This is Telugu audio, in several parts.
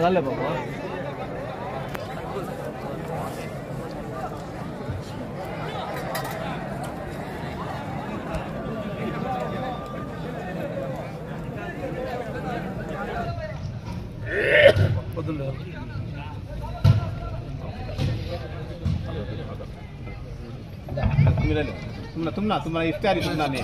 गाले बाबा तुम्हारा इफ्तारी सुनना नहीं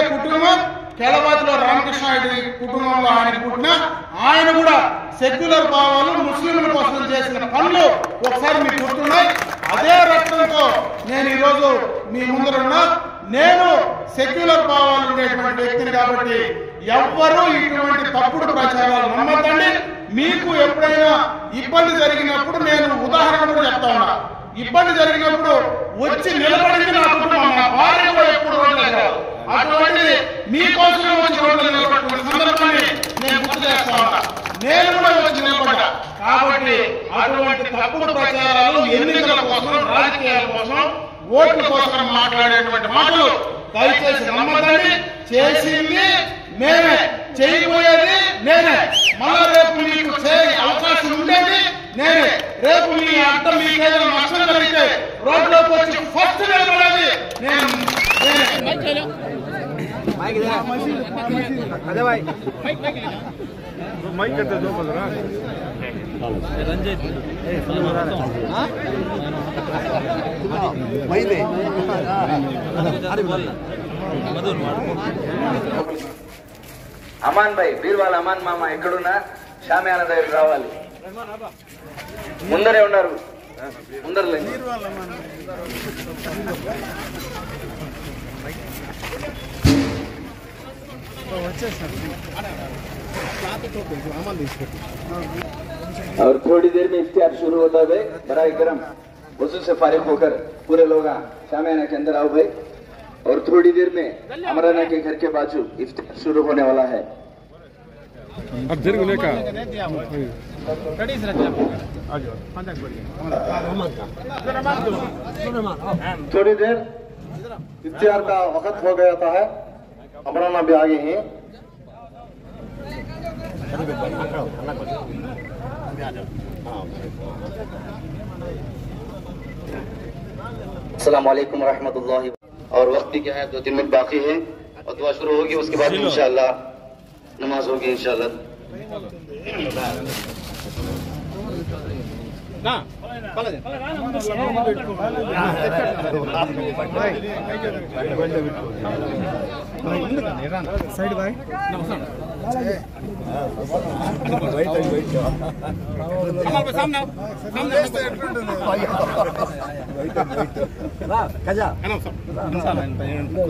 కుటుంబం కేలవాతిలో రామకృష్ణ కుటుంబంలో ఆయన పుట్టిన ఆయన కూడా సెక్యులర్ భావాలు ముస్లింల కోసం చేసిన పనులు ఒకసారి మీకు గుర్తున్నాయి. అదే రక్తంతో నేను ఈరోజు మీ ముందరున్నా. నేను సెక్యులర్ భావాలు ఉండేటువంటి వ్యక్తిని కాబట్టి ఎవ్వరూ ఇటువంటి తప్పుడు ప్రచారాలు నమ్మద్దండి. మీకు ఎప్పుడైనా ఇబ్బంది జరిగినప్పుడు నేను ఉదాహరణ కూడా చెప్తా ఉన్నా. ఇబ్బంది జరిగినప్పుడు వచ్చి నిలబడింది నా కుటుంబం, నా భార్య కూడా ఎప్పుడు రోడ్లేదు. అటువంటిది మీకోసమే వచ్చి రోడ్లు నిలబడుతున్న సందర్భాన్ని నేను గుర్తు చేస్తా ఉన్నా. నేను కూడా వచ్చి నిలబడ్డా. కాబట్టి అటువంటి తప్పుడు ప్రచారాలు ఎన్నికల కోసం, రాజకీయాల కోసం, ఓట్ల కోసం మాట్లాడేటువంటి మాటలు దయచేసి నమ్మదండి. చేసింది మేమే, చేయబోయేది నేనే. మళ్ళా రేపు మీకు అవకాశం ఉండేది నేనే. రేపు మీ అర్థం మీకు ఏదైనా నష్టం కలిగితే రోడ్లోకి వచ్చి ఫస్ట్ నిలబడేది నేనే. అమాన్ భాయ్ బీర్వాల్ అమాన్ మామ ఎక్కడున్నా షామియానా దగ్గర రావాలి. ముందరే ఉన్నారు, ముందరలే. और थोड़ी देर में इफ्तियार शुरू होता है. बराए करम वजू से फारिग होकर पूरे लोग शामियाना के अंदर आओ भाई. और थोड़ी देर में अमराना के घर के बाजू इफ्तियार शुरू होने वाला है. थोड़ी देर इफ्तियार का वक्त हो गया था है. अमराना भी आगे हैं. अस्सलाम वालेकुम रहमतुल्लाहि. और वक्त भी क्या है, 2-3 मिनट बाकी है और दुआ शुरू होगी. उसके बाद इंशाअल्लाह नमाज होगी इंशाअल्लाह. సైడ్ బాయ్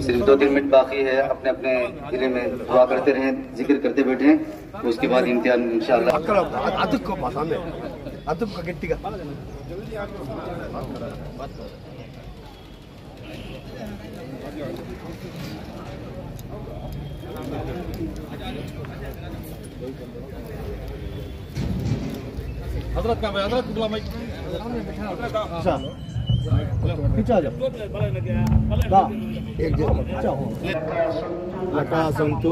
सिर्फ 2-3 मिनट बाकी है. अपने अपने इले में दुआ करते रहें, जिक्र करते बैठे. उसके बाद इम्तिहान इंशाअल्लाह. గట్టిగా हजरत का भाई, हजरत गुलाम भाई पीछे आ जाओ. एक जगह लका संतु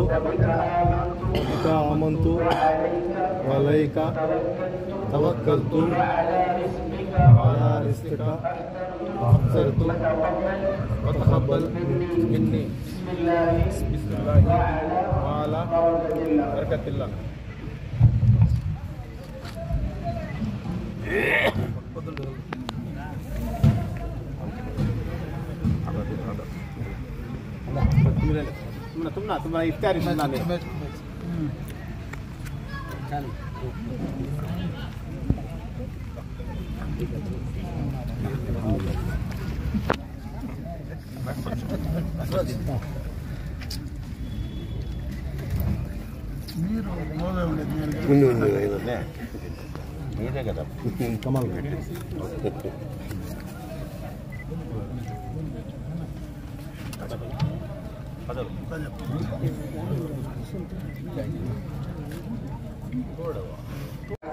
लका अमंतु वलैका तवक्कलतु अला रिज़्क़िका अफ़्ज़रतु वतक़ब्बल मिन्नी बिस्मिल्लाह वाला बरकतिल्लाह. तुम्हारा इफ्तारी सुनना नहीं. మీరే కదా కమల్ పెట్టి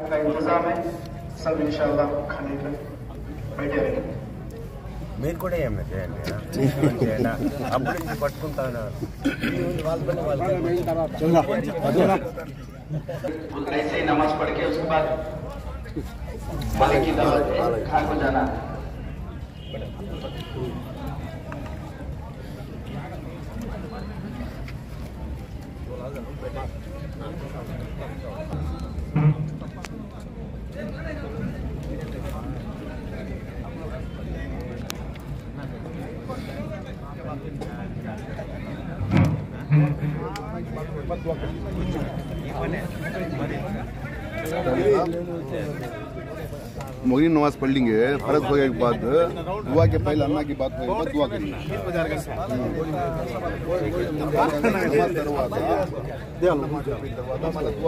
का इंतजाम है सब इंशाल्लाह खाने का बैठे रहेंगे మీరు కూడా ఏమైనా చేయండి అప్పుడు నుంచి పట్టుకుంటాను ऐसे ही नमाज पढ़ के उसके बाद मालिक की दावत है खान को जाना है। मगरी नमाज पढ़ लेंगे, फर्ज हो गए के बाद दुआ के पहले अल्लाह की बात होगी, बस दुआ करेंगे। नमाज दरवाजा दुआ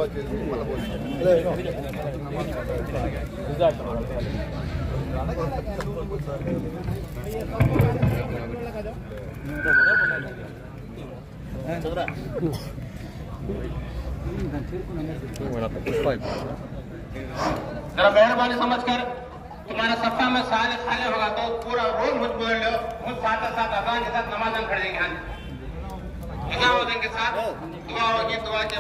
जरा मेहरबानी समझकर तुम्हारा सफा में साले खाली होगा तो पूरा रोज मुझ बोल लो मुझ साथ अजान के साथ नमाज खड़े देंगे हाँ निजामुद्दीन के साथ दुआ होगी दुआ के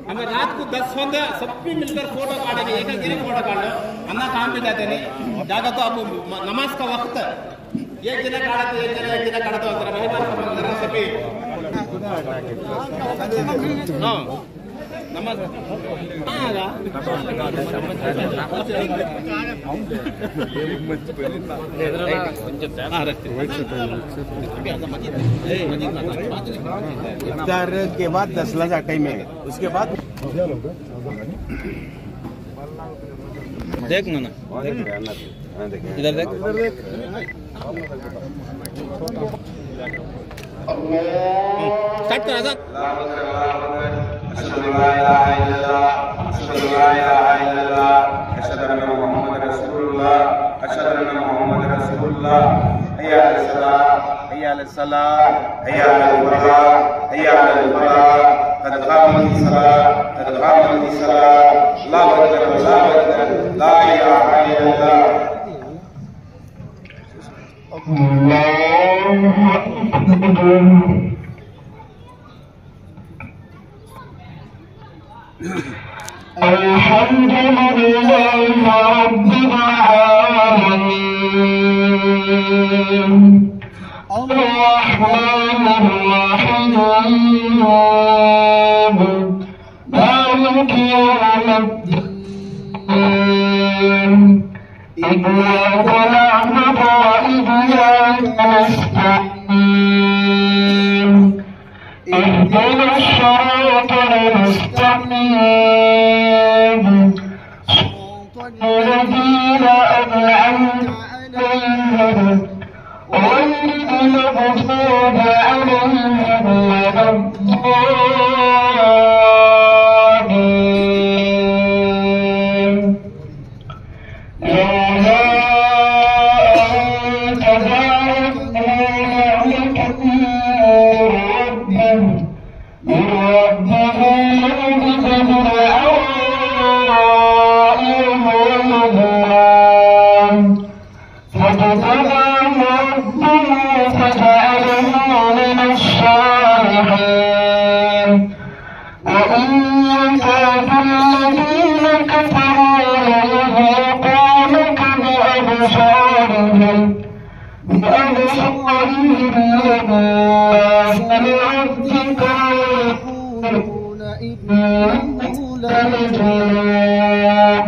हमें रात को 10 बंदे सब भी मिलकर फोटो काटेंगे एक एक फोटो काट लो अन्ना काम पे जाते नहीं जाएगा तो अब नमाज का वक्त है एक जना काटा तो एक जना काटा तो सभी हाँ नमाज इफ्तार के बाद 10 का टाइम है उसके बाद देख ना इधर देख स्टार्ट कर आजाद أشهد أن لا إله إلا الله أشهد أن لا إله إلا الله أشهد أن محمد رسول الله أشهد أن محمد رسول الله حي على الصلاة حي على الصلاة حي على الفلاح حي على الفلاح قد قامت الصلاة قد قامت الصلاة الله أكبر الله أكبر لا إله إلا الله الحمد لله رب العالمين الرحمن الرحيم مالك يوم الدين إياك نعبد وإياك نستعين اهدنا الصراط المستقيم الذين أنعمت عليهم غير المغضوب عليهم ولا الضالين لولا أن تداركوا نعمة من ربه لنبذ بالعراء والهوان فاجتباه ربه فجعله من الصالحين وإن يكاد الذين كفروا ليزلقونك بأبصارهم لما لربك ويقولون إنه لمجنون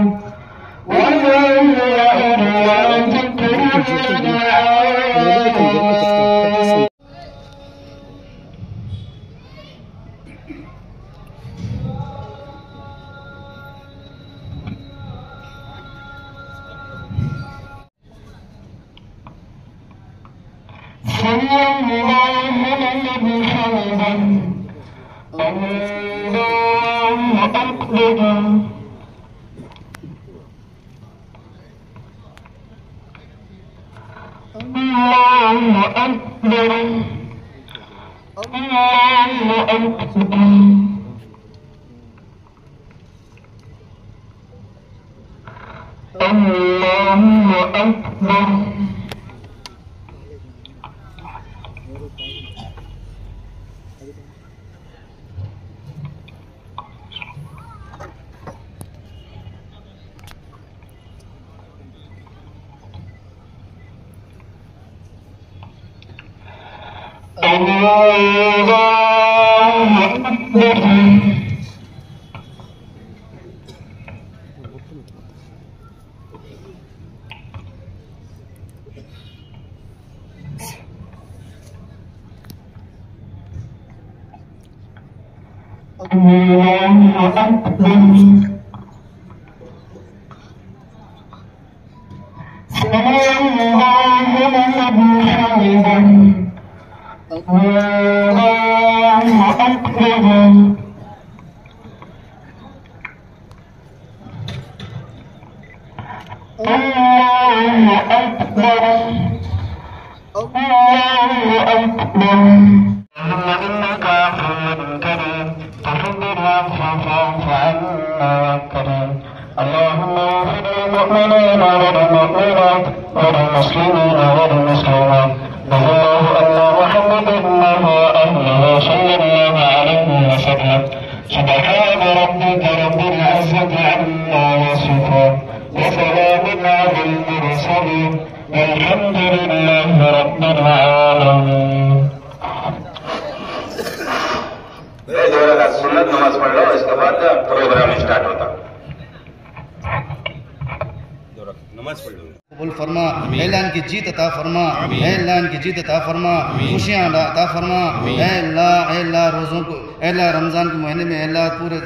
اللهم اغفر للمؤمنين وللمؤمنات وللمسلمين وللمسلمات الله أن محمد الله وأهله صلى الله عليه وسلم سبحان ربك رب العزة عما يصفون وسلام على المرسلين والحمد لله رب العالمين. सुन्नत नमाज पढ़ लो, इसके बाद प्रोग्राम स्टार्ट होता। नमाज पढ़ लो। कबूल फरमा, अल्लाह इनकी जीत अता फरमा, अल्लाह इनकी जीत अता फरमा, खुशियां अता फरमा, अल्लाह रोज़ों को, अल्लाह रमज़ान के महीने में अल्लाह पूरे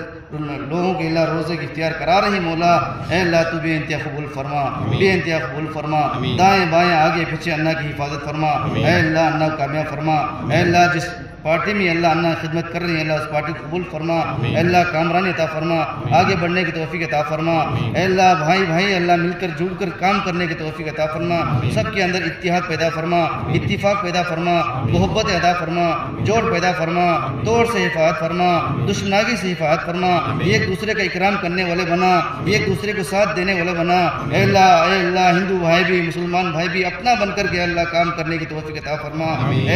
लोगों के अल्लाह रोज़े की इख्तियार करा रही मौला, अल्लाह तू बेइंतहा कबूल फरमा, बेइंतहा कबूल फरमा, दाएं बाएं आगे पीछे अन्ना की हिफाजत फरमा, अल्लाह अन्ना कामयाब फरमा, अल्लाह जिस पार्टी में अल्लाह अन्ना खिदमत कर रही है अल्लाह उस पार्टी को कबूल फरमा, अल्लाह कामरानी अता फरमा, आगे बढ़ने की तौफीक अता फरमा, अल्लाह भाई भाई अल्लाह मिलकर जुड़कर काम करने की तौफीक अता फरमा, सबके अंदर इत्तिहाद पैदा फरमा, इत्तिफाक पैदा फरमा, मोहब्बत अता फरमा, जोड़ पैदा फरमा, तोड़ से हिफाजत फरमा, दुश्मनागी से हिफाजत फरमा, एक दूसरे का इकराम करने वाले बना, एक दूसरे को साथ देने वाले बना, अल्लाह हिंदू भाई भी मुसलमान भाई भी अपना बनकर के अल्लाह काम करने की तौफीक अता फरमा,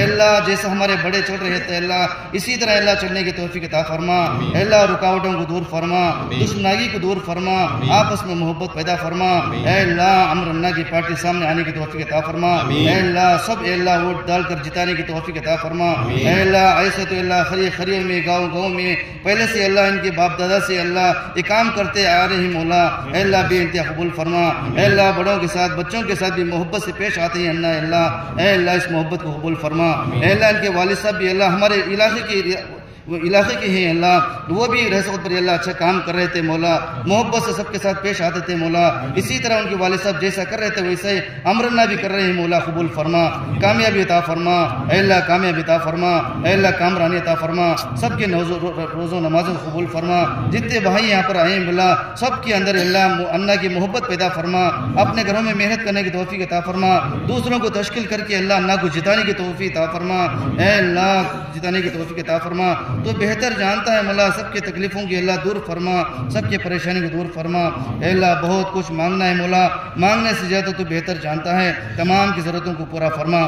अल्लाह जैसा हमारे बड़े चल रहे थे अल्लाह इसी तरह अल्लाह चलने की तौफीक अता फरमा, अल्लाह रुकावटों को दूर फरमा, दुश्मनागी को दूर फरमा, आपस में मोहब्बत पैदा फरमा, अल्लाह अमर अन्ना की पार्टी सामने आने की तौफीक अता फरमा, अल्लाह सब अल्लाह वोट डालकर जिताने की तौफीक अता फरमा, अल्लाह ऐसे तो अल्लाह खरियों में गाँव में पहले से अल्लाह इनके बाप दादा से अल्लाह ये काम करते आ रही मौला, अल्लाह बेइंतहा कबूल फरमा, अल्लाह बड़ों के साथ बच्चों के साथ भी मोहब्बत से पेश आते हैं अन्ना, अल्लाह इस मोहब्बत को कबूल फरमा, अल्लाह इनके वालिद साहब भी अल्लाह हमारे इलाके के हैं अल्लाह, वो भी रहसत पर अल्लाह अच्छा काम कर रहे थे मौला, मोहब्बत से सबके साथ पेश आते थे मौला, इसी तरह उनके वालिद साहब जैसा कर रहे थे वैसे अमरन्ना भी कर रहे हैं मौला, कबूल फरमा, कामयाबी अता फरमा, अल्लाह कामयाबी अता फरमा, अल्लाह कामरानी अता फरमा, सबके रोज़ों नमाजों कबूल फरमा, जितने भाई यहाँ पर आए हैं मौला सबके अंदर अल्लाह अन्ना की मोहब्बत पैदा फरमा, अपने घरों में मेहनत करने की तौफीक अता फरमा, दूसरों को तश्कील करके अल्लाह अन्ना को जिताने की तौफीक अता फरमा, अल्लाह जिताने की तौफीक अता फरमा, तो बेहतर जानता है मौला सबके तकलीफ़ों की अल्लाह दूर फरमा, सबके परेशानी को दूर फरमा, अल्लाह बहुत कुछ मांगना है मौला, मांगने से ज़्यादा तो बेहतर जानता है, तमाम की ज़रूरतों को पूरा फरमा।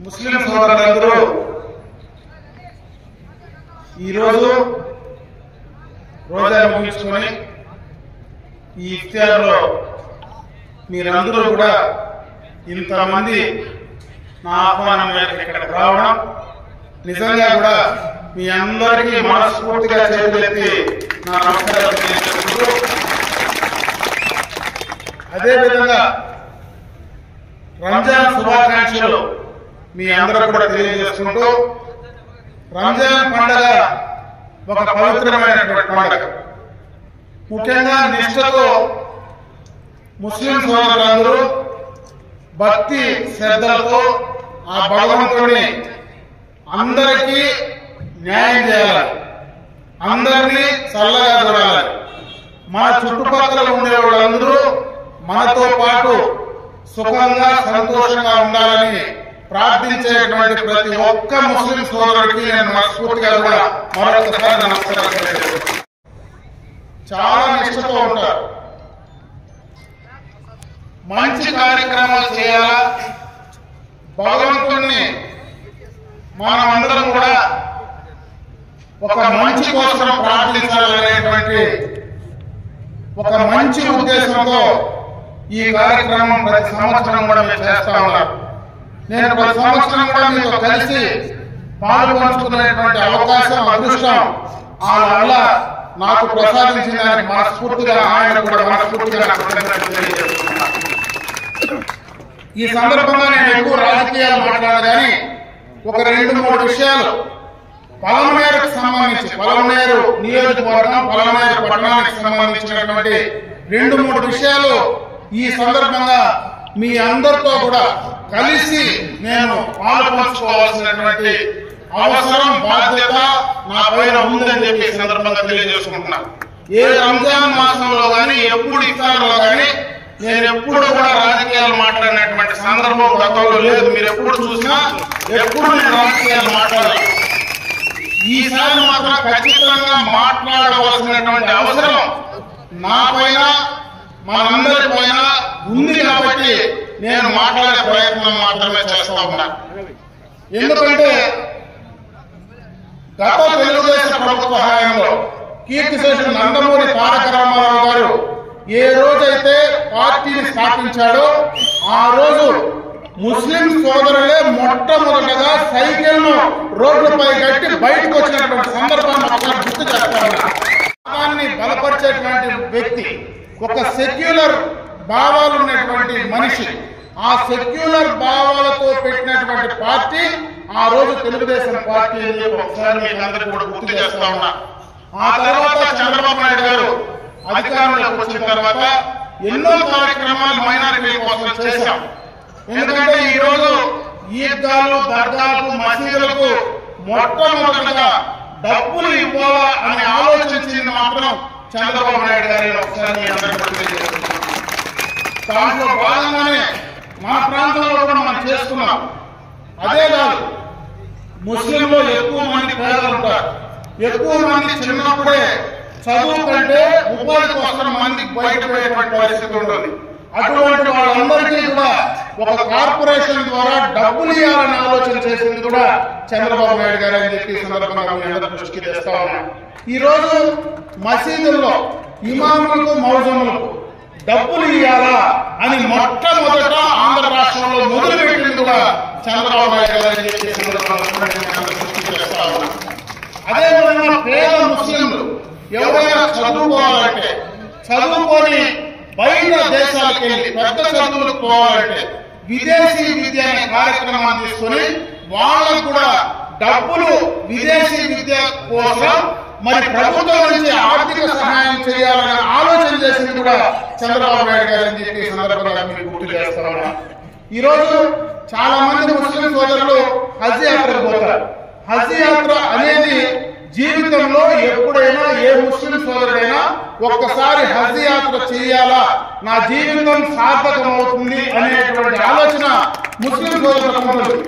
ముస్లిం సోదరులందరూ ఈరోజు రోజా ముగించుకొని ఈ ఇఫ్తార్లో మీరందరూ కూడా ఇంతమంది నా ఆహ్వానం ఇక్కడికి రావడం నిజంగా కూడా మీ అందరికీ మనస్ఫూర్తిగా చేతులెత్తి నా నమస్కారాలు తెలియజేసుకుంటూ, అదేవిధంగా రంజాన్ శుభాకాంక్షలు మీ అందరూ కూడా తెలియజేసుకుంటూ, రంజాన్ పండుగ ఒక పవిత్రమైనటువంటి పండుగ, ముఖ్యంగా నిష్ఠతో ముస్లిం సోదరులందరూ భక్తి శ్రద్ధలతో ఆ భగవంతుడిని అందరికీ న్యాయం చేయాలి, అందరినీ చల్లగా చూడాలి. మన చుట్టుపక్కల ఉండే వాళ్ళందరూ మనతో పాటు సుఖంగా సంతోషంగా ఉండాలని ప్రార్థించేటువంటి ప్రతి ఒక్క ముస్లిం సోదరుడికి నేను మనస్ఫూర్తిగా కూడా మరొకసారి నమస్కారం చేస్తాను. చాలా నిష్ఠతో ఉంటారు, మంచి కార్యక్రమాలు చేయాలా, భగవంతుడిని మనం అందరం కూడా ఒక మంచి కోసం ప్రార్థించాలనేటువంటి ఒక మంచి ఉద్దేశంతో ఈ కార్యక్రమం ప్రతి సంవత్సరం కూడా మేము చేస్తా ఉన్నాం. నేను ప్రతి సంవత్సరం కూడా మీతో కలిసి పాల్పంచుకునేటువంటి అవకాశం, అదృష్టం ఆ వల్ల నాకు ప్రసాదించిన దానికి మనస్ఫూర్తిగా ఆయన కూడా మనస్ఫూర్తిగా ఈ సందర్భంగా నేను ఎక్కువ రాజకీయాలు మాట్లాడాను, కానీ ఒక 2-3 విషయాలు పలమనేరుకు సంబంధించి, పలమనేరు నియోజకవర్గం, పలమనేరు పట్టణానికి సంబంధించినటువంటి 2-3 విషయాలు ఈ సందర్భంగా మీ అందరితో కూడా కలిసి నేను పాల్పంచుకోవాల్సినటువంటి అవసరం, బాధ్యత నా పైన ఉందని చెప్పి ఈ సందర్భంగా తెలియజేసుకుంటున్నా. ఏ రంజాన్ మాసంలో కానీ, ఎప్పుడు ఇఫ్తార్లో కానీ నేను ఎప్పుడు కూడా రాజకీయాలు మాట్లాడినటువంటి సందర్భం గతంలో లేదు. మీరు ఎప్పుడు చూసినా ఎప్పుడు నేను రాజకీయాలు మాట్లాడాలి. ఈసారి మాత్రం ఖచ్చితంగా మాట్లాడవలసినటువంటి అవసరం నా పైన, మనందరి పైన ఉంది కాబట్టి నేను మాట్లాడే ప్రయత్నం మాత్రమే చేస్తా ఉన్నా. ఎందుకంటే గత తెలుగుదేశం ప్రభుత్వ హయాంలో కీర్తిశేషులు నందమూరి తారక రామారావు గారు ఏ రోజైతే పార్టీని స్థాపించాడో ఆ రోజు ముస్లిం సోదరులే మొట్టమొదటగా సైకిల్ ను రోడ్లపై కట్టి బయటకు వచ్చినటువంటి సందర్భాన్ని ఒకసారి గుర్తు చేస్తా ఉన్నా. దాన్ని బలపరిచేటువంటి వ్యక్తి, ఒక సెక్యులర్ భావాలు ఉన్నటువంటి మనిషి, ఆ సెక్యులర్ భావాలతో పెట్టినటువంటి పార్టీ ఆ రోజు తెలుగుదేశం పార్టీ. ఒకసారి మీకు అందరికీ కూడా గుర్తు చేస్తా ఉన్నా. ఆ తర్వాత చంద్రబాబు నాయుడు గారు అధికారంలోకి వచ్చిన తర్వాత ఎన్నో కార్యక్రమాలు మైనారిటీల కోసం చేశాం. ఎందుకంటే ఈ రోజు ఈద్గాలు, దర్గాలకు, మసీదులకు మొట్టమొదటిగా డబ్బులు ఇవ్వాలా అని ఆలోచించింది మాత్రం చంద్రబాబు నాయుడు గారి. ఒకసారి దాంట్లో భాగంగానే మన ప్రాంతంలో కూడా మనం చేసుకున్నాం. అదే కాదు, ముస్లింలు ఎక్కువ మంది పేదలు ఉంటారు, ఎక్కువ మంది చిన్నప్పుడే చదువు కంటే ఉపాధి కోసం మందికి బయటపోయేటువంటి పరిస్థితి ఉంటుంది. అటువంటి వాళ్ళందరికీ కూడా ఒక కార్పొరేషన్ ద్వారా డబ్బులు ఇవ్వాలని ఆలోచన చేసింది కూడా చంద్రబాబు నాయుడు గారు అని చెప్పి సందర్భంగా మీ అందరూ దృష్టికి తెస్తా ఉన్నాం. ఈ రోజు మసీదుల్లో ఇమాములకు, మౌజములకు డబ్బులు ఇవ్వాలా అని మొట్టమొదట ఆంధ్ర రాష్ట్రంలో మొదలుపెట్టింది కూడా చంద్రబాబు నాయుడు గారు అని చెప్పి సందర్భంగా దృష్టికి తెస్తా ఉన్నాం. అదేవిధంగా పేద ముస్లింలు ఎవరైనా చదువుకోవాలంటే, చదువుకొని బయట దేశాలకు వెళ్ళి పెద్ద చదువులకు పోవాలంటే విదేశీ విద్య అనే కార్యక్రమాన్ని తీసుకుని వాళ్ళకు కూడా డబ్బులు విదేశీ విద్య కోసం మరి ప్రభుత్వం నుంచి ఆర్థిక సహాయం చేయాలని ఆలోచన చేసింది కూడా చంద్రబాబు నాయుడు గారు అని చెప్పి సందర్భంగా మీకు గుర్తు చేస్తా ఉన్నా. ఈ రోజు చాలా మంది ముస్లిం సోదరులు హజ్ యాత్రకు పోతారు. హజ్ యాత్ర అనేది జీవితంలో ఎప్పుడైనా ఏ ముస్లిం సోదరుడైనా ఒక్కసారి హజ్ యాత్ర చేయాలా, నా జీవితం సార్థకం అవుతుంది అనేటువంటి ఆలోచన ముస్లిం సోదరులకు ఉంటుంది.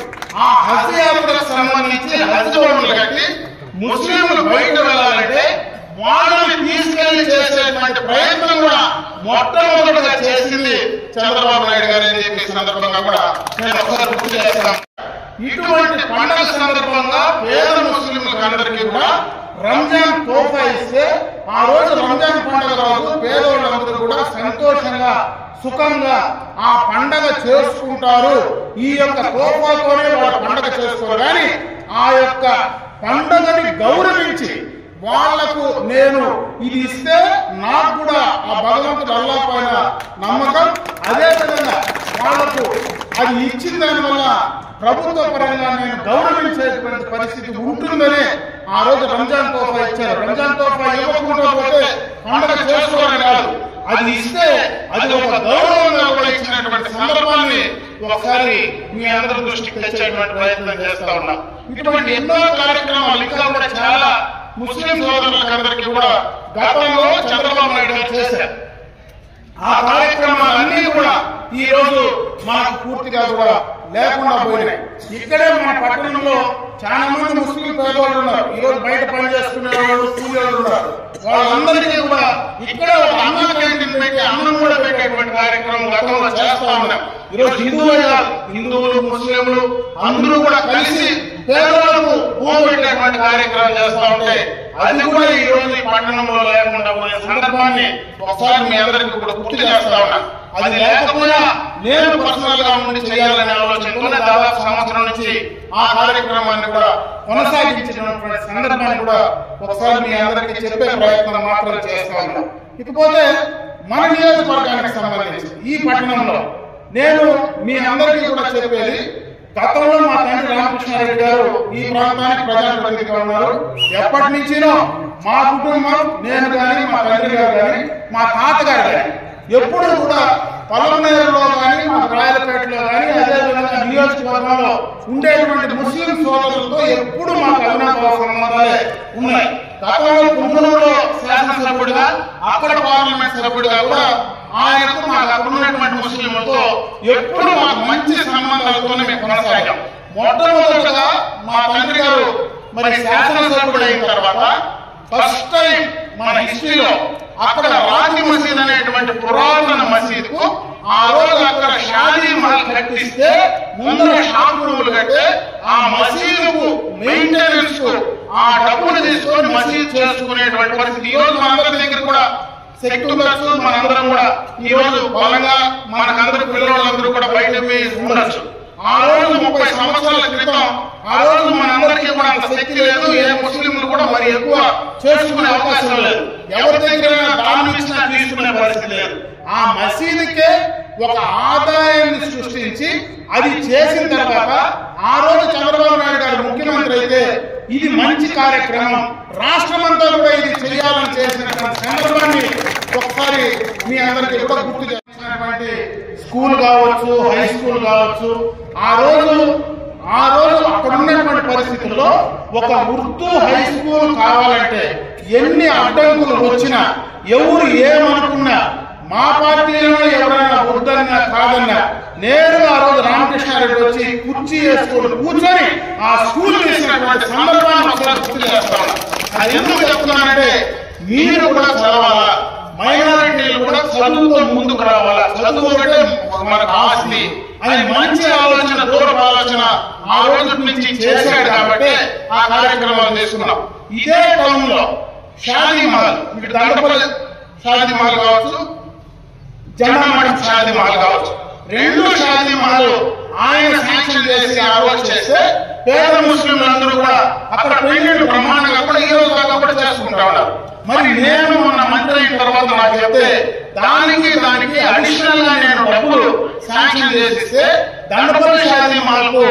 ఆ హజ్ యాత్రకు సంబంధించి హజ్ బోర్డులు కట్టి ముస్లింలు బయట వెళ్ళాలంటే వాళ్ళని తీసుకెళ్లి చేసేటువంటి ప్రయత్నం కూడా మొట్టమొదటిగా చేసింది చంద్రబాబు నాయుడు గారు అని చెప్పి సందర్భంగా కూడా నేను ఒకసారి గుర్తు చేస్తాను. ఇటువంటి పండుగ సందర్భంగా పేద ముస్లింలకు అందరికీ కూడా రంజాన్ తోఫా ఇస్తే ఆ రోజు రంజాన్ పండుగ రోజు పేదవాళ్ళందరూ కూడా సంతోషంగా, సుఖంగా ఆ పండగ చేసుకుంటారు. ఈ యొక్క తోఫాతోనే వాళ్ళ పండగ చేసుకోరు, కానీ ఆ యొక్క పండగని గౌరవించి వాళ్లకు నేను ఇది ఇస్తే నాకు కూడా ఆ భగవంతుడు అల్లాహ్ పైన నమ్మకం, అదేవిధంగా వాళ్లకు అది ఇచ్చిన దానివల్ల ప్రభుత్వ పరంగా నేను గౌరవించేటువంటి పరిస్థితి ఉంటుందని ఆ రోజు రంజాన్ తోఫా ఇచ్చారు. రంజాన్ తోఫా ఇవ్వకుండా పోతే పండుగ చేసుకోవడం కాదు, అది ఇస్తే అది ఒక గౌరవంగా కూడా ఇచ్చినటువంటి సందర్భాన్ని ఒకసారి మీ అందరి దృష్టికి తెచ్చేటువంటి ప్రయత్నం చేస్తా ఉన్నా. ఇటువంటి ఎన్నో కార్యక్రమాలు ఇంకా కూడా చాలా ముస్లిం సోదరులందరికీ కూడా గతంలో చంద్రబాబు నాయుడు గారు చేశారు. ఆ కార్యక్రమాలన్నీ కూడా ఈ రోజు మనకు పూర్తిగా కూడా లేకుండా పోయినాయి. ఇక్కడే మన పట్టణంలో చాలా మంది ముస్లిం పేదవాళ్ళు ఉన్నారు. ఈ రోజు బయట పని చేసుకునే వాళ్ళు, కూలీ వాళ్ళు ఉన్నారు. వాళ్ళందరికీ కూడా ఇక్కడ ఒక అన్న క్యాంటీన్ పెట్టి అన్నం కూడా పెట్టేటువంటి కార్యక్రమం గతంలో చేస్తా ఉన్నాం. ఈరోజు హిందువులు ముస్లింలు అందరూ కూడా కలిసి పేదవాళ్ళకు భూమి పెట్టేటువంటి కార్యక్రమం చేస్తా ఉంటే అది కూడా ఈ రోజు ఈ పట్టణంలో లేకుండా పోయే సందర్భాన్ని ఒకసారి మీ అందరికీ కూడా గుర్తు చేస్తా ఉన్నా. అది లేకపోయినా నేను పర్సనల్ గా ఉండి చేయాలనే ఆలోచనతోనే దాదాపు సంవత్సరం నుంచి ఆ కార్యక్రమాన్ని కూడా కొనసాగించినటువంటి సందర్భాన్ని కూడా ఒకసారి మీ అందరికీ చెప్పే ప్రయత్నం మాత్రం చేస్తా ఉన్నాం. ఇకపోతే మన నియోజకవర్గానికి సంబంధించి ఈ పట్టణంలో నేను మీ అందరికీ కూడా చెప్పేది, గతంలో మా తండ్రి రామకృష్ణారెడ్డి గారు ఈ ప్రాంతానికి ప్రజాప్రతినిధిగా ఉన్నారు. ఎప్పటి నుంచినో మా కుటుంబం, నేను కానీ, మా తండ్రి గారు కానీ, మా తాతగారు కానీ ఎప్పుడు కూడా పలమనేరులో కానీ, మా రాయలపేటలో కానీ, అదేవిధంగా నియోజకవర్గంలో ఉండేటువంటి ముస్లిం సోదరులతో ఎప్పుడు మాకు అవినాభావ సంబంధాలే ఉన్నాయి. గతంలో కుంకుమలో శాసనసభ్యుడిగా, అక్కడ పార్లమెంట్ సభ్యుడిగా కూడా ఆయనకు మాకు అక్కడ ఉన్నటువంటి ముస్లింలతో ఎప్పుడు మాకు మంచి సంబంధాలతోనే మేము కొనసాగాం. మొట్టమొదటిగా మా తండ్రి గారు మరి శాసనసభ్యుడు అయిన తర్వాత ఫస్ట్ టైం మన హిస్టరీలో అక్కడ రాజీ మసీద్ అనేటువంటి పురాతన మసీదుకు ఆ రోజు అక్కడ షాదీ మహల్ కట్టిస్తే ముందర షాప్ రూములు కట్టే ఆ మసీదుకు మెయింటెనెన్స్ కు ఆ డబ్బులు తీసుకొని మసీద్ చేసుకునేటువంటి పరిస్థితి. ఈ రోజు మనందరి దగ్గర కూడా శక్తి ఉండొచ్చు, మనందరం కూడా ఈ రోజు బలంగా మనకందరి పిల్లలందరూ కూడా బయట ఉండొచ్చు. ఆ రోజు 30 సంవత్సరాల క్రితం ఆ రోజు మనందరికీ కూడా అంత శక్తి లేదు, ఏ ముస్లింలు కూడా మరి ఎక్కువ చేసుకునే అవకాశం లేదు, ఎవరి దగ్గర దానం ఇచ్చినా తీసుకునే పరిస్థితి లేదు. ఆ మసీదుకే ఒక ఆదాయాన్ని సృష్టించి అది చేసిన తర్వాత ఆ రోజు చంద్రబాబు నాయుడు గారు ముఖ్యమంత్రి అయితే ఇది మంచి కార్యక్రమం, రాష్ట్రమంతా కూడా ఇది చేయాలని చేసినటువంటి సందర్భాన్ని ఒకసారి మీ అందరికీ కూడా గుర్తు చేసినటువంటి స్కూల్ కావచ్చు, హై స్కూల్ కావచ్చు, ఆ రోజు అక్కడ ఉన్నటువంటి పరిస్థితుల్లో ఒక ఉర్దూ హై స్కూల్ కావాలంటే ఎన్ని అడ్డంకులు వచ్చినా, ఎవరు ఏమనుకున్నా, మా పార్టీలో ఎవరైనా వద్దన్నా కాదన్నా నేరుగా ఆ రోజు రామకృష్ణారెడ్డి వచ్చి కుర్చీ వేసుకొని కూర్చొని ఆ స్కూల్ చేసినటువంటి సందర్భాన్ని ఒకసారి గుర్తు చేస్తాను. అది ఎందుకు చెప్తున్నానంటే మీరు కూడా చదవాలా, మైనారిటీలు కూడా చదువుతో ముందుకు రావాలా, చదువు అంటే మనకు ఆస్తి అని మంచి ఆలోచన, దూరపు ఆలోచన ఆ రోజు నుంచి చేశాడు కాబట్టి ఆ కార్యక్రమాలు తీసుకున్నాం. ఇదే టౌన్లో షాదీ మహల్, ఇక్కడ దండపల్లి షాదీ మహల్ కావచ్చు, జనమఠం షాదీ మహల్ కావచ్చు, 2 షాదీ మహల్ ఆయన శాంక్షన్ చేసి ఆ రోజు చేస్తే పేద ముస్లింలందరూ కూడా అక్కడ పెళ్లిళ్ళు బ్రహ్మాండంగా కూడా ఈ రోజు దాకా కూడా చేసుకుంటా ఉన్నారు. మరి నేను మొన్న మంత్రి అయిన తర్వాత నాకు చెప్తే దానికి అడిషనల్ గా నేను డబ్బులు శాంక్షన్ చేసిస్తే దండపల్లి షాదీ మహల్కు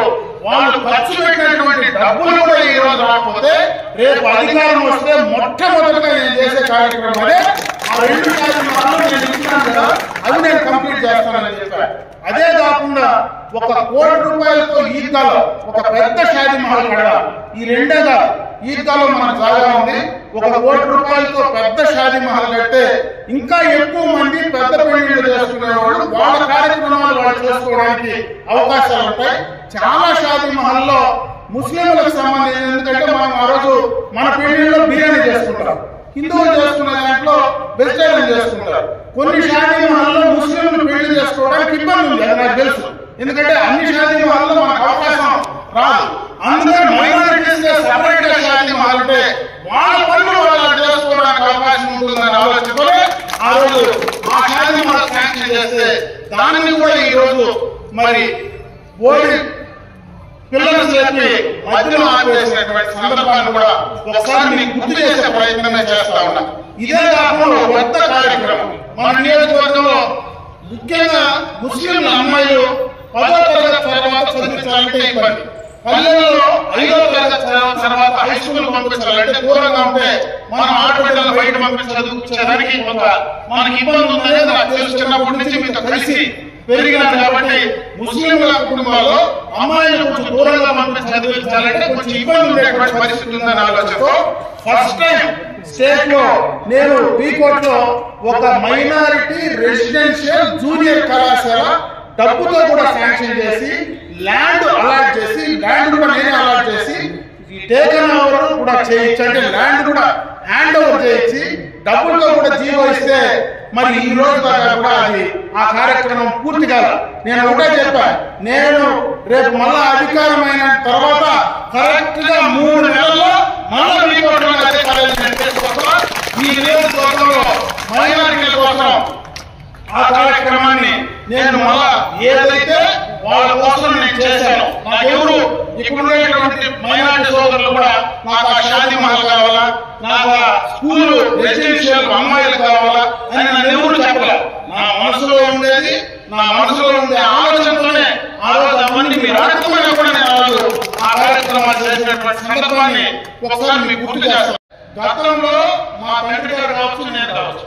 వాళ్ళు ఖర్చు పెట్టినటువంటి డబ్బులు కూడా ఈ రోజు రాకపోతే రేపు అధికారం వస్తే మొట్టమొదటిగా నేను చేసే కార్యక్రమం అదే ఆ 2 షాదీ మహల్ నేను ఇచ్చినాను కదా, అది నేను కంప్లీట్ చేస్తానని చెప్పాను. అదే కాకుండా 1 కోటి రూపాయలతో ఈద్గాలో ఒక పెద్ద షాదీ మహల్ కడదాం. ఈ 2 కాదు, ఈద్గాలో మనకు జాగా ఉంది, 1 కోటి రూపాయలతో పెద్ద షాదీ మహల్ కడితే ఇంకా ఎక్కువ మంది పెద్ద పెళ్లిళ్ళు చేసుకునేవాళ్ళు వాళ్ళ కార్యక్రమాలు వాళ్ళు చేసుకోవడానికి అవకాశాలు ఉంటాయి. చాలా షాదీ మహల్లో ముస్లింలకు సంబంధించి, ఎందుకంటే మనం ఆ రోజు మన పెళ్లిళ్ళలో బిర్యానీ చేసుకుంటాం, హిందువులు చేసుకునే దాంట్లో వెజిటేరియన్ చేసుకుంటారు. కొన్ని షాదీ మహల్లో ముస్లింలు పెళ్లి చేసుకోవడానికి ఇబ్బంది ఉంది, అది నాకు తెలుసు. ఎందుకంటే అన్ని షాదీ మహల్లో మనకు అవకాశం రాదు. అందుకే మైనారిటీస్ సెపరేట్ గా షాదీ మహల్ అంటే వాళ్ళ పనులు వాళ్ళు చేసుకోవడానికి అవకాశం ఉంటుందని ఆలోచనతోనే ఆ రోజు ఆ షాదీ మహల్ శాంక్షన్ చేస్తే దాన్ని కూడా ఈ రోజు మరి పిల్లలు చెప్పి మధ్యలో ఆపేసినటువంటి సందర్భాన్ని కూడా ఒకసారి మీకు గుర్తు చేసే ప్రయత్నమే చేస్తా ఉన్నా. ఇదే కాకుండా పెద్ద కార్యక్రమం మన నియోజకవర్గంలో ముఖ్యంగా ముస్లింల అమ్మాయిలు 10వ తరగతి తర్వాత చదివించాలంటే ఇబ్బంది. పల్లెల్లో 5వ తరగతి తర్వాత హై స్కూల్ పంపించాలంటే దూరంగా ఉంటే మనం ఆడపిల్లలు బయట పంపించి చదివించడానికి మనకి ఇబ్బంది ఉందనేది నాకు తెలుసు. చిన్నప్పటి నుంచి మీతో కలిసి పెరిగినాను కాబట్టి ముస్లింల కుటుంబాల్లో అమ్మాయిలు కొంచెం దూరంగా పంపించి చదివించాలంటే కొంచెం ఇబ్బంది ఉండేటువంటి పరిస్థితి ఉందనే ఆలోచనతో ఫస్ట్ టైం స్టేట్ లో నేను పీకోట్ లో ఒక మైనారిటీ రెసిడెన్షియల్ జూనియర్ కళాశాల డబ్బుతో కూడా శాంక్షన్ చేసి ల్యాండ్ అలాట్ చేసి ల్యాండ్ కూడా నేనే అలాట్ చేసి టేకన్ ఓవర్ కూడా చేయించి అంటే ల్యాండ్ కూడా హ్యాండ్ ఓవర్ చేయించి డబ్బులతో కూడా జీవో ఇస్తే మరి ఈ రోజు దాకా కూడా అది ఆ కార్యక్రమం పూర్తి కాదు. నేను ఒకటే చెప్పా, నేను రేపు మళ్ళా అధికారమైన తర్వాత కరెక్ట్ గా 3 నెలల్లో మళ్ళా ఈ నియోజకవర్గంలో మైనారిటీల కోసం ఆ కార్యక్రమాన్ని నేను మళ్ళా ఏదైతే వాళ్ళ కోసం నేను చేశాను. నాకెవరు ఇక్కడ ఉండేటువంటి మైనారిటీ సోదరులు కూడా నాకు ఆ షాదీ మహల్ కావాలా, నాకు ఆ స్కూల్ రెసిడెన్షియల్ అమ్మాయిలు కావాలా అని నన్ను ఎవరు చెప్పలే. నా మనసులో ఉండేది, నా మనసులో ఉండే ఆలోచనతోనే ఆ రోజు అవన్నీ మీరు రాకపోయినా కూడా నేను ఆ రోజు ఆ కార్యక్రమాలు చేసినటువంటి సందర్భాన్ని ఒకసారి మీకు గుర్తు చేస్తాను. గతంలో మా తండ్రి గారు కావచ్చు, నేను కావచ్చు,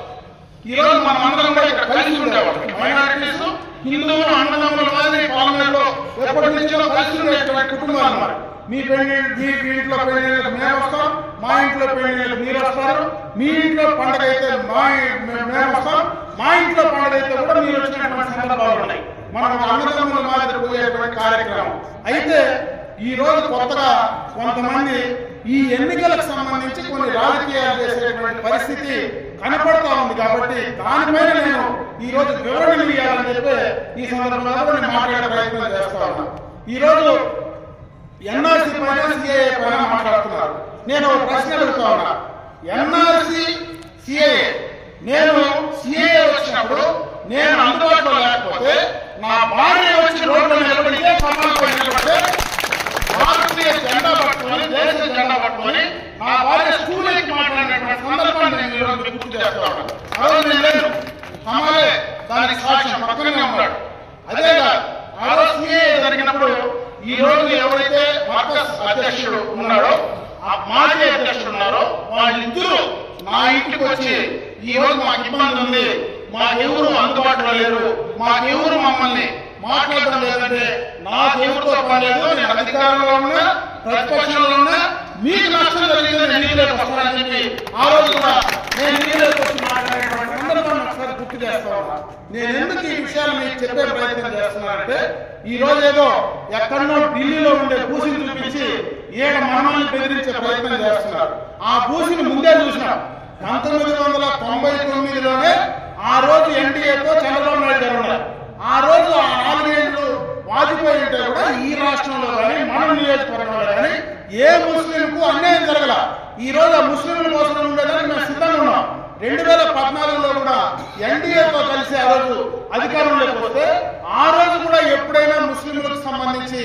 ఈ రోజు మన అందరం కూడా ఇక్కడ కలిసి ఉండేవాడు. మైనారిటీస్ హిందువులు అన్నదమ్ముల మాదిరి పార్లమెంట్ లో ఎప్పటి నుంచో కలిసి ఉండేటువంటి కుటుంబాలు అన్నమాట. మీ ఇంట్లో పెళ్లిళ్ళకి మేము వస్తాం, మా ఇంట్లో పెళ్లిళ్ళకి మీరు వస్తారు, మీ ఇంట్లో పండుగ అయితే మేము వస్తాం, మా ఇంట్లో పండుగ అయితే కూడా మీరు వచ్చినటువంటి సందర్భాలు ఉన్నాయి. మనం అన్నదమ్ముల మాదిరి పోయేటువంటి కార్యక్రమం. అయితే ఈ రోజు కొత్తగా కొంతమంది ఈ ఎన్నికలకు సంబంధించి కొన్ని రాజకీయాలు చేసేటువంటి పరిస్థితి కనపడతా ఉంది. కాబట్టి దానిపైన నేను ఈ రోజు వివరణ ఇవ్వాలని చెప్పి ఈ సందర్భంలో నేను మాట్లాడే ప్రయత్నం చేస్తా ఉన్నా. ఈ రోజు ఎన్ఆర్సీ పైన సిఏఏ పైన మాట్లాడుతున్నారు. నేను ప్రశ్న అడుగుతా ఉన్నా, ఎన్ఆర్సీ సిఏఏ, నేను సిఏఏ వచ్చినప్పుడు నేను అందుబాటులో లేకపోతే నా భార్య వచ్చి రోడ్లో నిలబడితే సమాజంలో నిలబడితే భారతీయ జెండా పట్టుకొని దేశ జెండా పట్టుకొని నా భార్య స్కూల్ ఎక్కి మాట్లాడినటువంటి సందర్భాన్ని నేను ఈరోజు గుర్తు చేస్తా ఉన్నాను. ఆ రోజు నేను లేను, కమలే దానికి సాక్ష్యం పక్కనే ఉన్నాడు. అదేగా ఆ రోజు సిఏ జరిగినప్పుడు ఈ రోజు ఎవరైతే మార్కస్ అధ్యక్షుడు ఉన్నాడో, ఆ మాజీ అధ్యక్షుడు ఉన్నారో, వాళ్ళిద్దరూ నా ఇంటికి వచ్చి ఈ రోజు మాకు ఇబ్బంది ఉంది, మాకెవరు అందుబాటులో లేరు, మాకెవరు మమ్మల్ని మాట్లాడడం లేదంటే నాకెవరితో పని లేదు, నేను అధికారంలో ఉన్నా ప్రతిపక్షంలో ఉన్నా, మీకు నష్టం జరిగితే నేను నీళ్ళకి వస్తానని చెప్పి ఆ రోజు కూడా నేను నీళ్ళకి వచ్చి మాట్లాడేటువంటి సందర్భాన్ని ఒకసారి గుర్తు చేస్తా ఉన్నా. నేను ఎందుకు ఈ విషయాలు మీకు చెప్పే ప్రయత్నం చేస్తున్నానంటే, ఈ రోజు ఏదో ఎక్కడో ఢిల్లీలో ఉండే భూసిని చూపించి ఏడ మనల్ని బెదిరించే ప్రయత్నం చేస్తున్నారు. ఆ భూసిని ముందే చూసినాం. 1999లోనే ఆ రోజు ఎన్డీఏతో చంద్రబాబు నాయుడు గారు ఉన్నారు. ఆ రోజు ఆ 4 ఏళ్ళు వాజ్పేయి ఉంటే కూడా ఈ రాష్ట్రంలో కానీ మన నియోజకవర్గంలో కానీ ఏ ముస్లింకు అన్యాయం జరగల. ఈ రోజు ఆ ముస్లింల కోసం ఉండేదానికి మేము సిద్ధంగా ఉన్నాం. 2014లో కూడా ఎన్డీఏతో కలిసి ఆ రోజు అధికారంలోకి వస్తే ఆ రోజు కూడా ఎప్పుడైనా ముస్లింలకు సంబంధించి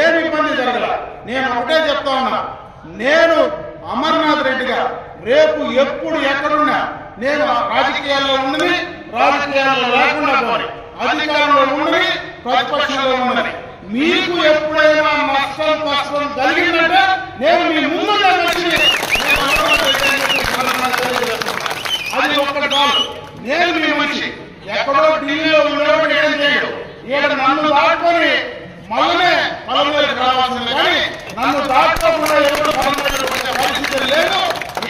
ఏమి ఇబ్బంది జరగల. నేను ఒకటే చెప్తా ఉన్నా, నేను అమర్నాథ్ రెడ్డిగా రేపు ఎప్పుడు ఎక్కడున్నా నేను రాజకీయాల్లో ఉండని, రాజకీయాల్లో లేకుండా పోని, అధికారంలో ఉండని, ప్రతిపక్షంలో ఉండని, మీకు ఎప్పుడైనా నష్టం కష్టం జరిగిందంటే నేను మీ ముందుగా వచ్చి అది ఒక్కటి కాదు. నేను మీ మనిషి ఎక్కడో ఢిల్లీలో ఉండేవాడు ఏం చేయడు. ఇక్కడ నన్ను దాటుకొని మళ్ళీ పదవులకు రావాల్సింది కానీ నన్ను దాటుకోకుండా ఎవరు పదవులకు వచ్చే పరిస్థితి లేదు.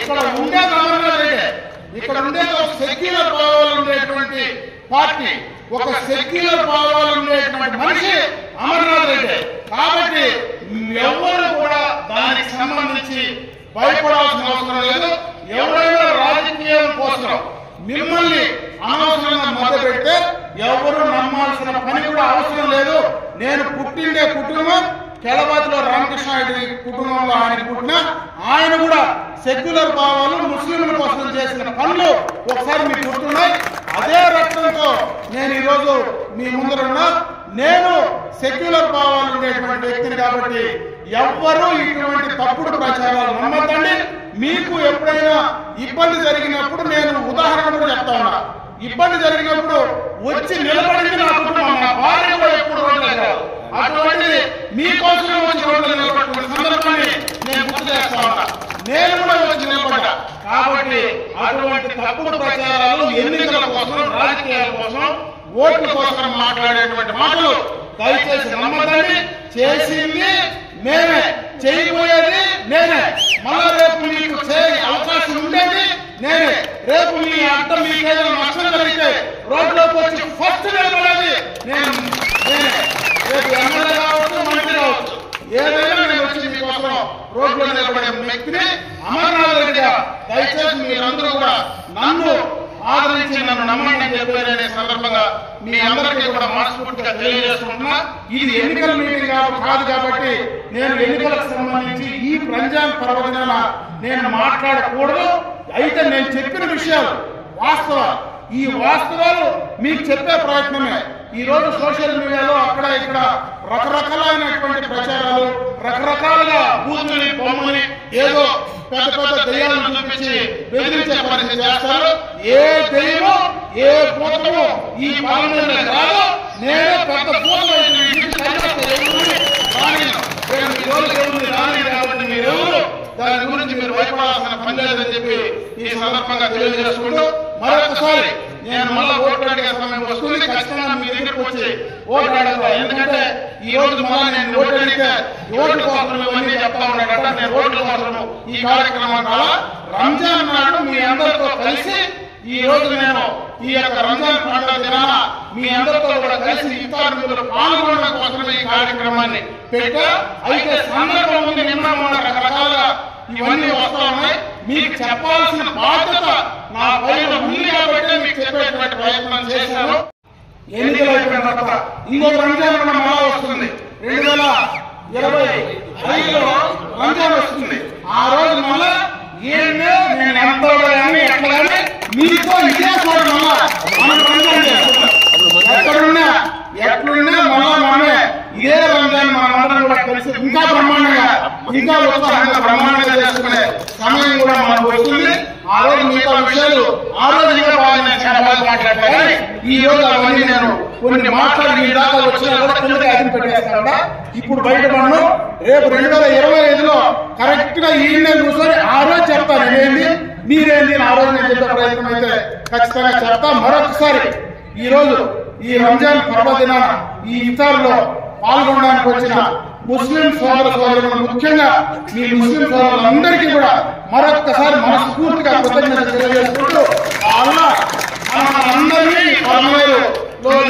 ఇక్కడ ఉండేది అమర్నాథ్ రెడ్డి, ఇక్కడ ఉండేది ఒక సెక్యులర్ భావాలు ఉండేటువంటి పార్టీ, ఒక సెక్యులర్ భావాలు ఉండేటువంటి మనిషి అమర్నాథ్ రెడ్డి. కాబట్టి ఎవరు కూడా దానికి సంబంధించి భయపడాల్సిన అవసరం లేదు. ఎవరైనా రాజకీయం కోసం మిమ్మల్ని అనవసరంగా మధ్య పెడితే ఎవరు నమ్మాల్సిన పని కూడా అవసరం లేదు. నేను పుట్టిండే కుటుంబం కేలబాతిలో రామకృష్ణారెడ్డి కుటుంబంలో ఆయన పుట్టిన, ఆయన కూడా సెక్యులర్ భావాలు ముస్లింల కోసం చేసిన పనులు ఒకసారి మీకు గుర్తున్నాయి. అదే రక్తంతో నేను ఈరోజు మీ ముందరున్నా. నేను సెక్యులర్ భావాలు ఉండేటువంటి వ్యక్తిని కాబట్టి ఎవ్వరూ ఇటువంటి తప్పుడు ప్రచారాలు నమ్మద్దండి. మీకు ఎప్పుడైనా ఇబ్బంది జరిగినప్పుడు నేను ఉదాహరణ కూడా చెప్తా ఉన్నా. ఇబ్బంది జరిగినప్పుడు వచ్చి నిలబడింది నా కుటుంబం, నా భార్య కూడా ఎప్పుడు రోడ్లు కాదు. అటువంటిది మీకోసం వచ్చి రోడ్లు నిలబడుతున్న సందర్భాన్ని నేను గుర్తు చేస్తా ఉన్నా. నేను కూడా వచ్చి నిలబడ్డా. కాబట్టి అటువంటి తప్పుడు ప్రచారాలు ఎన్నికల కోసం, రాజకీయాల కోసం, ఓట్ల కోసం మాట్లాడేటువంటి మాటలు దయచేసి నమ్మద్దండి. చేసింది మేమే, చేయబోయేది నేనే. మళ్ళా రేపు మీకు అవకాశం ఉండేది నేనే. రేపు మీ అర్థం మీకేదైనా నష్టం కలిగితే రోడ్లోకి వచ్చి ఫస్ట్ నిలబడేది నేనే. రేపు ఎమ్మెల్యే కావచ్చు, మంత్రి కావచ్చు, ఏదైనా నేను వచ్చి మీకోసం రోడ్లో నిలబడే వ్యక్తిని అమర్నాథ్ రెడ్డిగా దయచేసి మీరందరూ కూడా నన్ను ఆదరించి నన్ను నమ్మండి అని చెప్పారనే సందర్భంగా మీ అందరికీ కూడా మనస్ఫూర్తిగా తెలియజేసుకుంటున్నా. ఇది ఎన్నికల మీటింగ్ కాదు కాబట్టి నేను ఎన్నికలకు సంబంధించి ఈ రంజాన్ పర్వదినాన నేను మాట్లాడకూడదు. అయితే నేను చెప్పిన విషయాలు వాస్తవాలు. ఈ వాస్తవాలు మీకు చెప్పే ప్రయత్నమే. ఈ రోజు సోషల్ మీడియాలో అక్కడ ఇక్కడ రకరకాలైనటువంటి ప్రచారాలు, రకరకాలుగా బూతుని బొమ్మని ఏదో పెద్ద పెద్ద దెయ్యాలను చూపించి బెదిరించే పరిస్థితి చేస్తారు. ఏ దెయ్యమో ఏ భూతమో ఈ పాలనలో రాదు. నేనే పెద్ద భూతం కాబట్టి మీరెవరు దాని గురించి మీరు భయపడాల్సిన పని లేదని చెప్పి ఈ సందర్భంగా తెలియజేసుకుంటూ మరొకసారి నేను మళ్ళా ఓట్లు అడిగే సమయం వస్తుంది. ఖచ్చితంగా మీ దగ్గరకు వచ్చి ఓట్లు అడగతా. ఎందుకంటే ఈ రోజు మళ్ళా నేను ఓట్లు అడిగితే ఓట్ల కోసం ఇవన్నీ చెప్తా ఉన్నాడట. నేను ఓట్ల కోసం ఈ కార్యక్రమం కావాలా. రంజాన్ నాడు మీ అందరితో కలిసి ఈ రోజు నేను ఈ యొక్క రంజాన్ పండుగ దినాన మీ అందరితో కూడా కలిసి ఇఫ్తార్ విందులో పాల్గొనడం కోసమే ఈ కార్యక్రమాన్ని పెట్టా. అయితే సందర్భం ఉంది, నిన్న మొన్న రకరకాలుగా ఇవన్నీ వస్తా ఉన్నాయి. మీకు చెప్పాల్సిన బాధ్యత నా పైన ఉంది కాబట్టి మీకు చెప్పేటువంటి ప్రయత్నం చేశాను. ఎన్నికలు అయిపోయిన తర్వాత ఇంకొక రంజాన్ కూడా మళ్ళా వస్తుంది. 2025లో రంజాన్ వస్తుంది. ఆ రోజు మళ్ళా నేను ఎంత కానీ ఎట్లా కానీ మీతో ఇదే చూడండి. మళ్ళా మనం రంజాన్ చేస్తున్నాం. ఎట్లున్నా మళ్ళా మనమే ఇదే రంజాన్ మనందరం కూడా కలిసి ఇంకా బ్రహ్మాండంగా, ఇంకా ఉత్సాహంగా బ్రహ్మాండంగా చేసుకునే సమయం కూడా మనకు వస్తుంది. ఆ రోజు మిగతా విషయాలు ఆ రోజు ఇంకా బాగా నేను చాలా బాగా మాట్లాడతా. కానీ ఈ రోజు అవన్నీ నేను కొన్ని మాట్లాడి ఈ దాకా వచ్చినా కూడా కిందకి అదిని పెట్టేస్తాను. ఇప్పుడు బయటపడను. రేపు 2025లో కరెక్ట్ గా ఈయనే కూర్చొని ఆ రోజు చెప్తాను నేనేంది మీరేంది ఆ రోజు నేను చెప్పే ప్రయత్నం అయితే ఖచ్చితంగా చెప్తా. మరొకసారి ఈ రోజు ఈ రంజాన్ పర్వదినాన ఈ ఇఫ్తార్లో పాల్గొనడానికి వచ్చిన ముస్లిం సోదరులు, ముఖ్యంగా మీ ముస్లిం సోదరులందరికీ కూడా మరొక్కసారి మనస్ఫూర్తిగా కృతజ్ఞతలు తెలియజేసుకుంటూ అందరినీ పరమేరులో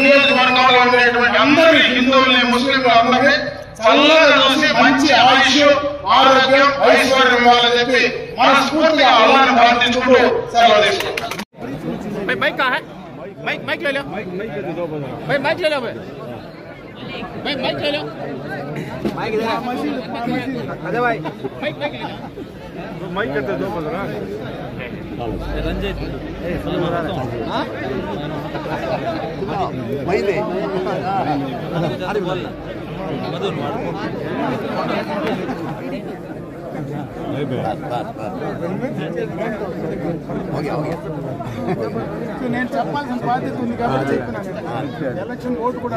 నియోజకవర్గంలో ఉండేటువంటి అందరినీ హిందువుల్ని, ముస్లింలు అందరినీ చల్లగా చూసి మంచి ఆయుష్, ఆరోగ్యం, ఐశ్వర్యం ఇవ్వాలని చెప్పి మనస్ఫూర్తిగా అల్లాహ్ని ప్రార్థించుకుంటూ సెలవు తీసుకుంటాం. माइक ले लो भाई, माइक ले लो भाई, माइक ले लो, माइक दे अजय भाई, माइक ले लो, माइक करते दो बंदा रंजित हां भाई ले अरे बोल मधुर నేను చెప్పాల్సిన బాధ్యత ఉంది కాబట్టి చెప్తున్నాను. ఎలక్షన్ ఓటు కూడా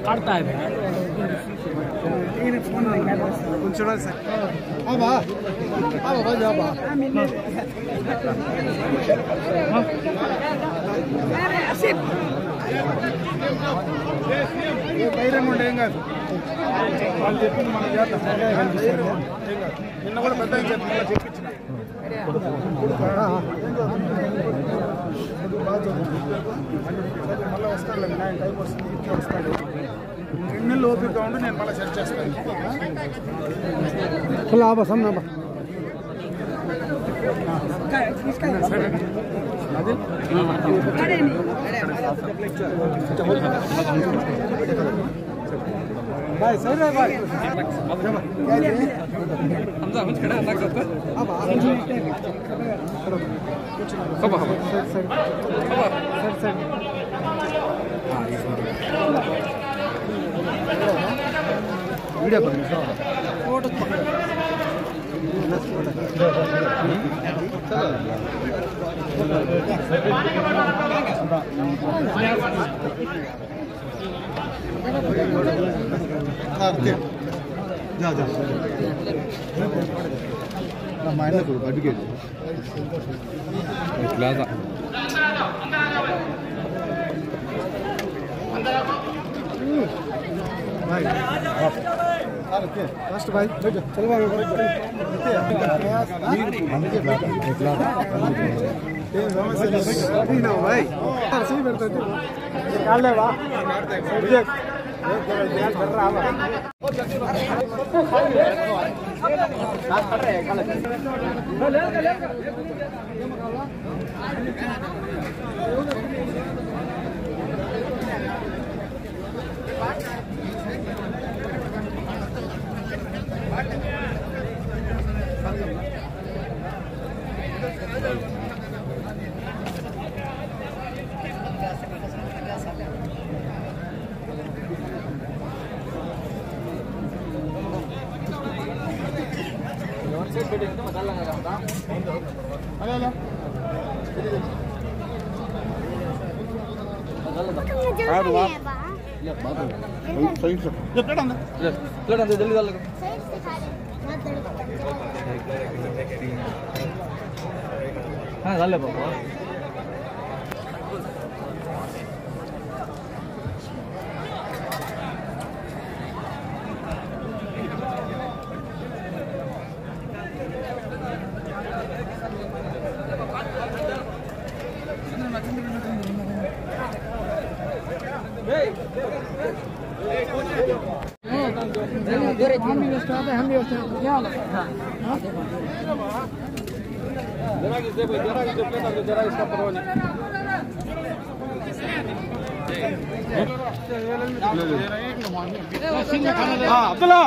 पड़ता है చూడాలి సార్. ధైర్యంగా ఉండే ఏం కాదు. వాళ్ళు చెప్పింది మనం చేద్దాం. నిన్న కూడా పెద్ద చెప్పించిన మళ్ళీ వస్తాడు టైం వస్తుంది ఇంట్లో వస్తాడు 2 నెలలు ఓపిక ఉండి నేను మళ్ళీ సెట్ చేస్తాను. भाई सही है भाई हमजा कुछ खड़ा लग सकता अब कब सर वीडियो कर फोटो मायने को अडके इतलाजा भाई फर्स्ट भाई चलो भाई ना भाई सही करते थे निकाल ले वाह अब्दुल्ला